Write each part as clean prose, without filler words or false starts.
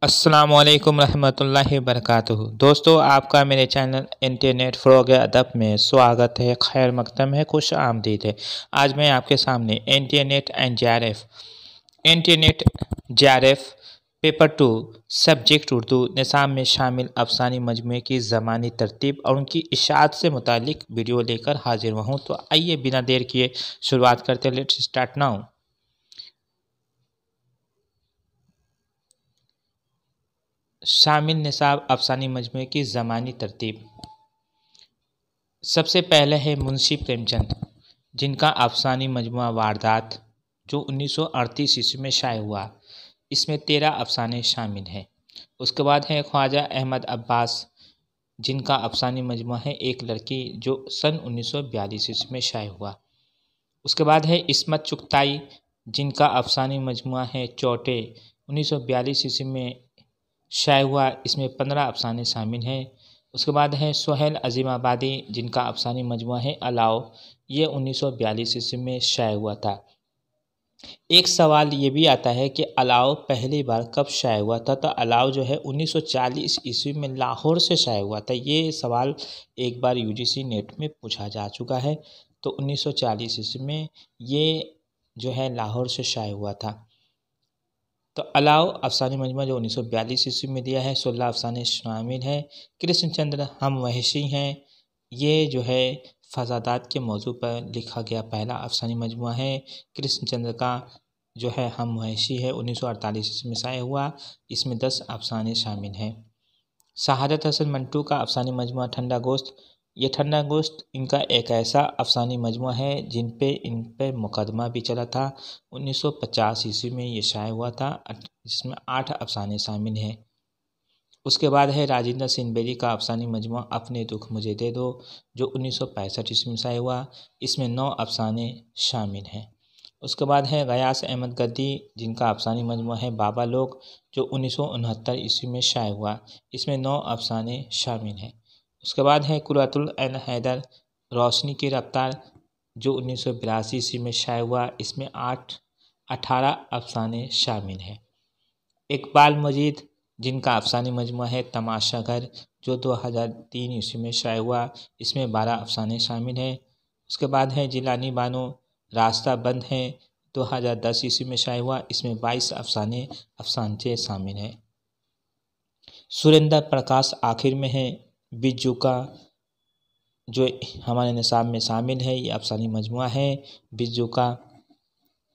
अस्सलामुअलैकुम रहमतुल्लाहि वबरकातुहू। दोस्तों, आपका मेरे चैनल इंटरनेट फ़रोग़ अदब में स्वागत है, खैर मक़दम है, खुश आमदीद है। आज मैं आपके सामने internet JRF paper 2 subject Urdu निसाब में शामिल अफ़सानी मजमूए की ज़मानी तरतीब और उनकी इशाअत से मुतालिक वीडियो लेकर हाजिर हुआ हूँ। तो आइए बिना देर किए शुरुआत करते हैं। Let's start now. शामिल निसाब अफ़सानी मजमूए की ज़मानी तरतीब। सबसे पहले है मुंशी प्रेमचंद, जिनका अफ़सानी मजमूआ वारदात जो 1938 ईस्वी में शाये हुआ। इसमें 13 अफ़साने शामिल हैं। उसके बाद है ख्वाजा अहमद अब्बास, जिनका अफ़सानी मजमूआ है एक लड़की जो सन 1942 ईस्वी में शाये हुआ। उसके बाद है इस्मत चुगताई, जिनका अफ़सानी मजमूआ है चोटे 1942 ईस्वी में शाये हुआ। इसमें 15 अफ़साने शामिल हैं। उसके बाद है सोहेल अज़ीमाबादी, जिनका अफ़सानी मजमूआ है अलाव, ये 1942 ईस्वी में शाये हुआ था। एक सवाल ये भी आता है कि अलाव पहली बार कब शाये हुआ था। तो अलाव जो है 1940 ईस्वी में लाहौर से शाये हुआ था। ये सवाल एक बार UGC नेट में पूछा जा चुका है। तो 1940 ईस्वी में ये जो है लाहौर से शाये हुआ था। तो अलाव अफ़सानी मजमूआ जो 1942 ईस्वी में दिया है, 16 अफ़साने शामिल हैं। कृष्णचंद्र हम वहशी हैं, ये जो है फ़सादात के मौजू पर लिखा गया पहला अफ़सानी मजमूआ है। कृष्णचंद्र का जो है हम वहशी है 1948 ईस्वी में शाये हुआ। इसमें 10 अफ़साने शामिल हैं। शहादत हसन मंटू का अफ़सानी मजमूआ ठंडा गोश्त, ये ठंडा गोश्त इनका एक ऐसा अफ़सानी मजमूआ है इन पे मुकदमा भी चला था। 1950 ईस्वी में ये शाये हुआ था, जिसमें 8 अफ़साने शामिल हैं। उसके बाद है राजेंद्र सिंह बेरी का अफ़सानी मजमूआ अपने दुख मुझे दे दो, जो 1965 ईस्वी में शाये हुआ। इसमें 9 अफ़साने शामिल हैं। उसके बाद है गयास अहमद गद्दी, जिनका अफ़सानी मजमूआ है बाबा लोग, जो 1969 ईस्वी में शाये हुआ। इसमें 9 अफ़साने शामिल हैं। उसके बाद है कुर्रतुल ऐन हैदर, रोशनी की रफ्तार, जो 1982 ईस्वी में शाये हुआ। इसमें 18 अफ़साने शामिल हैं। इकबाल मजीद, जिनका अफ़सानी मजमूआ है तमाशा घर, जो 2003 ईस्वी में शाये हुआ। इसमें 12 अफ़साने शामिल हैं। उसके बाद है जिलानी बानो, रास्ता बंद है, 2010 ईस्वी में शाये हुआ। इसमें 22 अफ़साने शामिल हैं। सुरेंद्र प्रकाश आखिर में है, बिज्जू का, जो हमारे निसाब में शामिल है। ये अफ़सानी मजमूआ है बिज्जू का।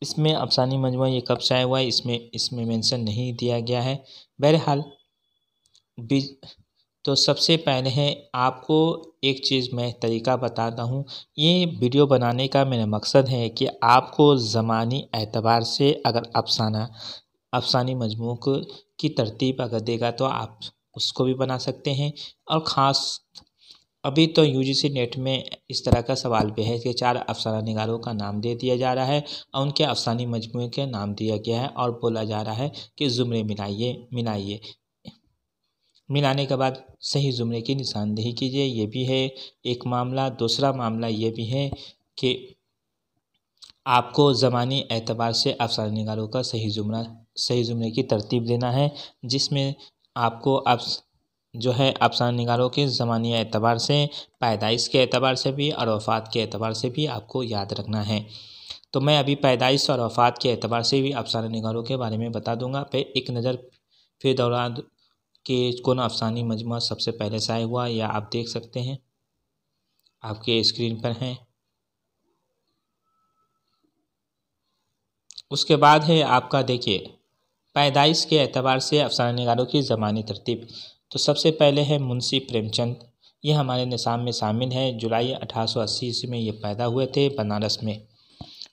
इसमें अफ़सानी मजमूआ ये कब शाये हुआ है इसमें मेंशन नहीं दिया गया है। बहरहाल तो सबसे पहले है आपको एक चीज़ मैं तरीका बताता हूँ। ये वीडियो बनाने का मेरा मकसद है कि आपको ज़मानी एतबार से अगर अफ़सानी मजमूओं की तरतीब अगर देगा तो आप उसको भी बना सकते हैं। और ख़ास अभी तो UGC नेट में इस तरह का सवाल भी है कि 4 अफ़साना निगारों का नाम दे दिया जा रहा है और उनके अफ़सानी मजमूए के नाम दिया गया है और बोला जा रहा है कि ज़ुमरे मिलाइए। मिलाने के बाद सही ज़ुमरे की निशानदेही कीजिए। ये भी है एक मामला। दूसरा मामला ये भी है कि आपको ज़मानी एतबार से अफ़साना निगारों का सही ज़ुमरे की तरतीब देना है, जिसमें आपको अब जो है अफ़साना निगारों के ज़मानी एतबार से, पैदाइश के एतबार से भी और वफ़ात के एतबार से भी आपको याद रखना है। तो मैं अभी पैदाइश और वफ़ात के एतबार से भी अफ़साना निगारों के बारे में बता दूंगा। फिर एक नज़र फिर दौड़ा कि कौन अफ़सानी मजमूआ सबसे पहले शाये हुआ, या आप देख सकते हैं आपके स्क्रीन पर हैं। उसके बाद है आपका देखिए पैदाइश के एतबार से अफ़साना निगारों की ज़मानी तरतीब। तो सबसे पहले है मुंशी प्रेमचंद, ये हमारे निसाब में शामिल है। जुलाई 1880 ईस्वी में ये पैदा हुए थे बनारस में।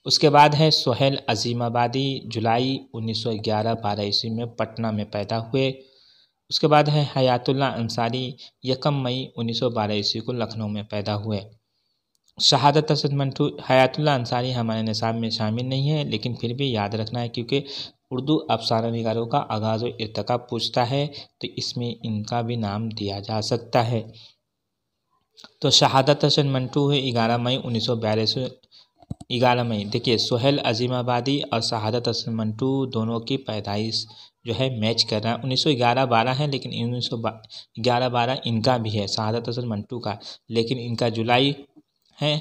उसके बाद है सोहेल अज़ीमाबादी, जुलाई 1911-12 ईस्वी में पटना में पैदा हुए। उसके बाद है हयातुल्लाह अंसारी, 1 मई 1912 ईस्वी को लखनऊ में पैदा हुए। शहादत हसन मंटू, हयातुल्लाह अंसारी हमारे निसाब में शामिल नहीं है, लेकिन फिर भी याद रखना है क्योंकि उर्दू अफ़साना निगारों का आगाज़ व इर्तिका पूछता है, तो इसमें इनका भी नाम दिया जा सकता है। तो शहादत हसन मंटू है 11 मई 1942। 11 मई देखिए सोहेल अज़ीमाबादी और शहादत हसन मंटू दोनों की पैदाइश जो है मैच कर रहा है। 1911-12 है, लेकिन 1911-12 इनका भी है, शहादत हसन मंटू का, लेकिन इनका जुलाई है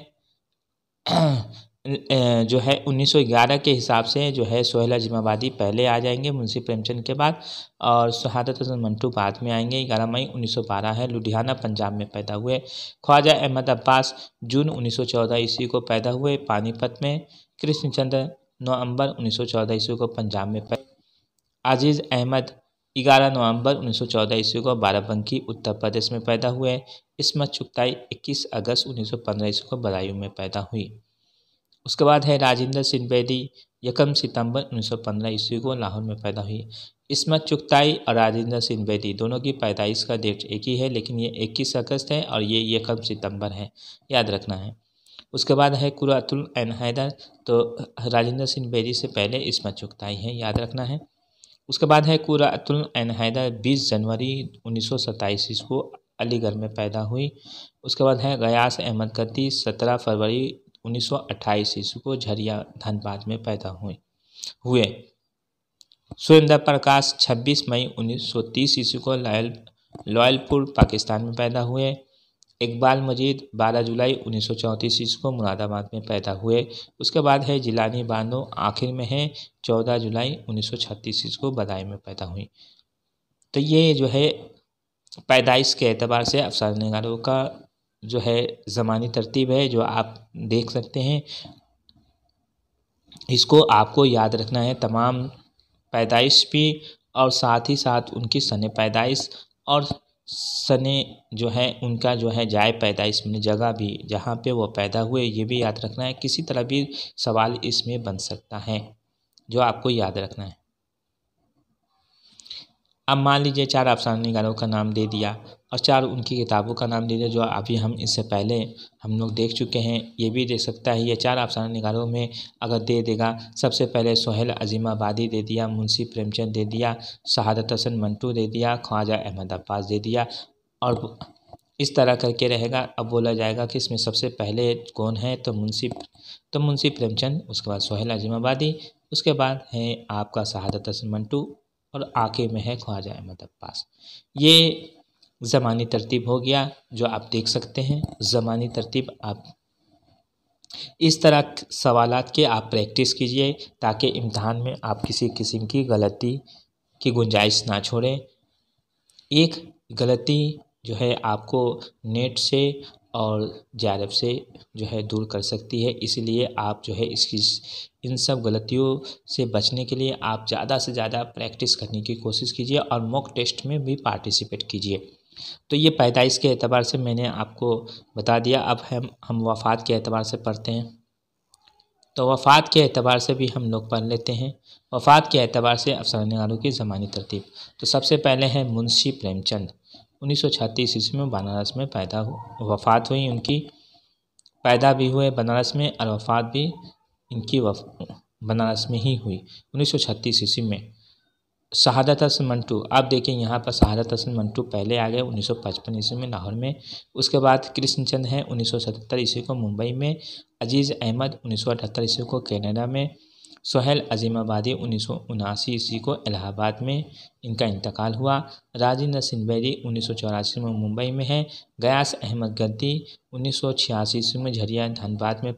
जो है 1911 के हिसाब से जो है सोहेल अजीमाबादी पहले आ जाएंगे मुंशी प्रेमचंद के बाद, और शहादत हसन मंटू बाद में आएंगे। 11 मई 1912 है, लुधियाना पंजाब में पैदा हुए। ख्वाजा अहमद अब्बास जून 1914 ईस्वी को पैदा हुए पानीपत में। कृष्णचंद्र नवंबर 1914 ईस्वी को पंजाब में पैदा। अजीज़ अहमद 11 नवंबर 1914 ईस्वी को बाराबंकी उत्तर प्रदेश में पैदा हुए। इस्मत चुगताई 21 अगस्त 1915 ईस्वी को बदायूं में पैदा हुई। उसके बाद है राजेंद्र सिंह बेदी 1 सितंबर 1915 ईस्वी को लाहौर में पैदा हुई। इस्मत चुगताई और राजेंद्र सिंह बेदी दोनों की पैदाइश का डेट एक ही है, लेकिन ये 21 अगस्त है और ये 1 सितंबर है, याद रखना है। उसके बाद है कुर्रतुल ऐन हैदर, तो राजेंद्र सिंह बेदी से पहले इस्मत चुगताई है, याद रखना है। उसके बाद है कुर्रतुल ऐन हैदर 20 जनवरी 1927 ईस्वी को अलीगढ़ में पैदा हुई। उसके बाद है गयास अहमद गद्दी 17 फरवरी 1928 ईस्वी को झरिया धनबाद में पैदा हुए। सुरेंद्र प्रकाश 26 मई 1930 ईस्वी को लॉयलपुर पाकिस्तान में पैदा हुए। इकबाल मजीद 12 जुलाई 1934 ईस्वी को मुरादाबाद में पैदा हुए। उसके बाद है जिलानी बानो, आखिर में है 14 जुलाई 1936 ईस्वी को बदायूं में पैदा हुई। तो ये जो है पैदाइश के एतबार से अफसाने निगारों का जो है ज़मानी तरतीब है, जो आप देख सकते हैं। इसको आपको याद रखना है, तमाम पैदाइश भी और साथ ही साथ उनकी सने पैदाइश और सने जो है उनका जो है जाए पैदाइश में जगह भी जहाँ पे वो पैदा हुए, ये भी याद रखना है। किसी तरह भी सवाल इसमें बन सकता है, जो आपको याद रखना है। अब मान लीजिए 4 अफसाने निगारों का नाम दे दिया और 4 उनकी किताबों का नाम दे दिया, जो अभी हम इससे पहले हम लोग देख चुके हैं। ये भी दे सकता है, ये 4 अफसाने निगारों में अगर दे देगा, सबसे पहले सोहेल अजीमाबादी दे दिया, मुंशी प्रेमचंद दे दिया, शहादत हसन मंटू दे दिया, ख्वाजा अहमद अब्बास दे दिया, और इस तरह करके रहेगा। अब बोला जाएगा कि इसमें सबसे पहले कौन है, तो मुंशी प्रेमचंद, उसके बाद सोहेल अजीमाबादी, उसके बाद है आपका शहादत हसन मंटू, और आगे में है ख्वाजा अहमद अब्बास। ये ज़मानी तरतीब हो गया, जो आप देख सकते हैं। ज़मानी तरतीब आप इस तरह सवालात के आप प्रैक्टिस कीजिए, ताकि इम्तहान में आप किसी किस्म की गलती की गुंजाइश ना छोड़ें। एक गलती जो है आपको नेट से और JRF से जो है दूर कर सकती है, इसलिए आप जो है इन सब गलतियों से बचने के लिए आप ज़्यादा से ज़्यादा प्रैक्टिस करने की कोशिश कीजिए और मॉक टेस्ट में भी पार्टिसिपेट कीजिए। तो ये पैदाइश के एतबार से मैंने आपको बता दिया। अब हम वफ़ात के एतबार से पढ़ते हैं। तो वफ़ात के एतबार से भी हम लोग पढ़ लेते हैं। वफ़ात के एतबार से अफसाने निगारों की ज़मानी तरतीब। तो सबसे पहले है मुंशी प्रेमचंद, 1936 ईस्वी में बनारस में वफ़ात हुई उनकी। पैदा भी हुए बनारस में और वफ़ात भी इनकी बनारस में ही हुई 1936 ईस्वी में। शहादत हसन मंटू, आप देखिए यहाँ पर शहादत हसन मंटू पहले आ गए 1955 ईस्वी में लाहौर में। उसके बाद कृष्णचंद हैं 1977 ईस्वी को मुंबई में। अजीज़ अहमद 1978 ईस्वी को कनाडा में। सोहेल अजीमाबादी 1979 ईस्वी को इलाहाबाद में इनका इंतकाल हुआ। राजेंद्र सिंह बेदी 1984 में मुंबई में है। गयास अहमद गद्दी 1986 ईस्वी में झरिया धनबाद में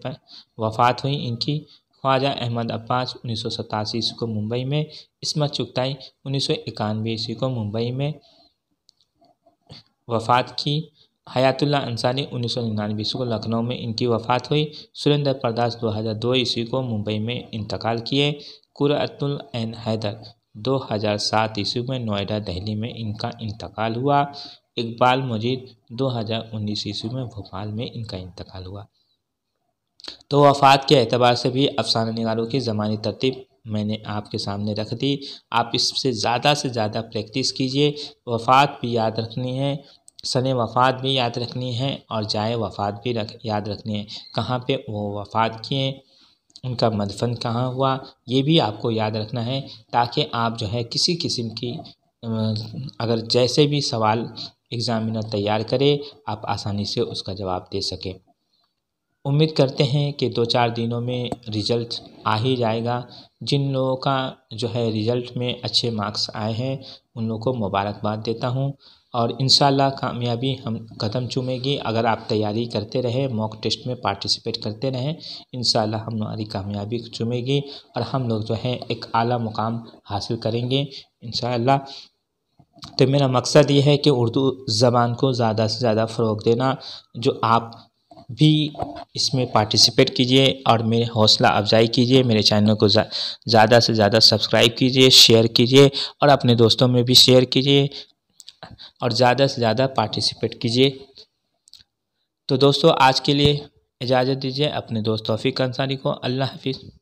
वफ़ात हुई इनकी। ख्वाजा अहमद अब्बास 1987 ईस्वी को मुंबई में। इस्मत चुगताई 1991 ईस्वी को मुंबई में वफ़ात की। हयातुल्लाह अंसारी 1999 ईस्वी को लखनऊ में इनकी वफ़ात हुई। सुरेंद्र प्रकाश 2002 ईस्वी को मुंबई में इंतकाल किए। कुर्रतुल ऐन हैदर 2007 ईस्वी में नोएडा दिल्ली में इनका इंतकाल हुआ। इकबाल मजीद 2019 ईस्वी में भोपाल में इनका इंतकाल हुआ। तो वफ़ात के एतबार से भी अफसाने निगारों की ज़मानी तरतीब मैंने आपके सामने रख दी। आप इससे ज़्यादा प्रैक्टिस कीजिए। वफ़ात भी याद रखनी है, सने वफ़ात भी याद रखनी है और जाए वफ़ात भी याद रखनी है। कहाँ पे वो वफ़ात किए, उनका मदफन कहाँ हुआ, ये भी आपको याद रखना है, ताकि आप जो है किसी किस्म की अगर जैसे भी सवाल एग्ज़ामिनर तैयार करे, आप आसानी से उसका जवाब दे सकें। उम्मीद करते हैं कि 2-4 दिनों में रिज़ल्ट आ ही जाएगा। जिन लोगों का जो है रिज़ल्ट में अच्छे मार्क्स आए हैं उन लोगों को मुबारकबाद देता हूँ और इंशाल्लाह कामयाबी हम कदम चूमेगी। अगर आप तैयारी करते रहे, मॉक टेस्ट में पार्टिसिपेट करते रहें, इंशाल्लाह हमारी कामयाबी चूमेगी और हम लोग जो है एक आला मुकाम हासिल करेंगे इंशाल्लाह। तो मेरा मकसद ये है कि उर्दू ज़बान को ज़्यादा से ज़्यादा फ़रोग़ देना। जो आप भी इसमें पार्टिसिपेट कीजिए और मेरे हौसला अफ़ज़ाई कीजिए। मेरे चैनल को ज़्यादा से ज़्यादा सब्सक्राइब कीजिए, शेयर कीजिए और अपने दोस्तों में भी शेयर कीजिए और ज़्यादा से ज़्यादा पार्टिसिपेट कीजिए। तो दोस्तों आज के लिए इजाज़त दीजिए अपने दोस्त तौफ़ीक अंसारी को। अल्लाह हाफ़िज़।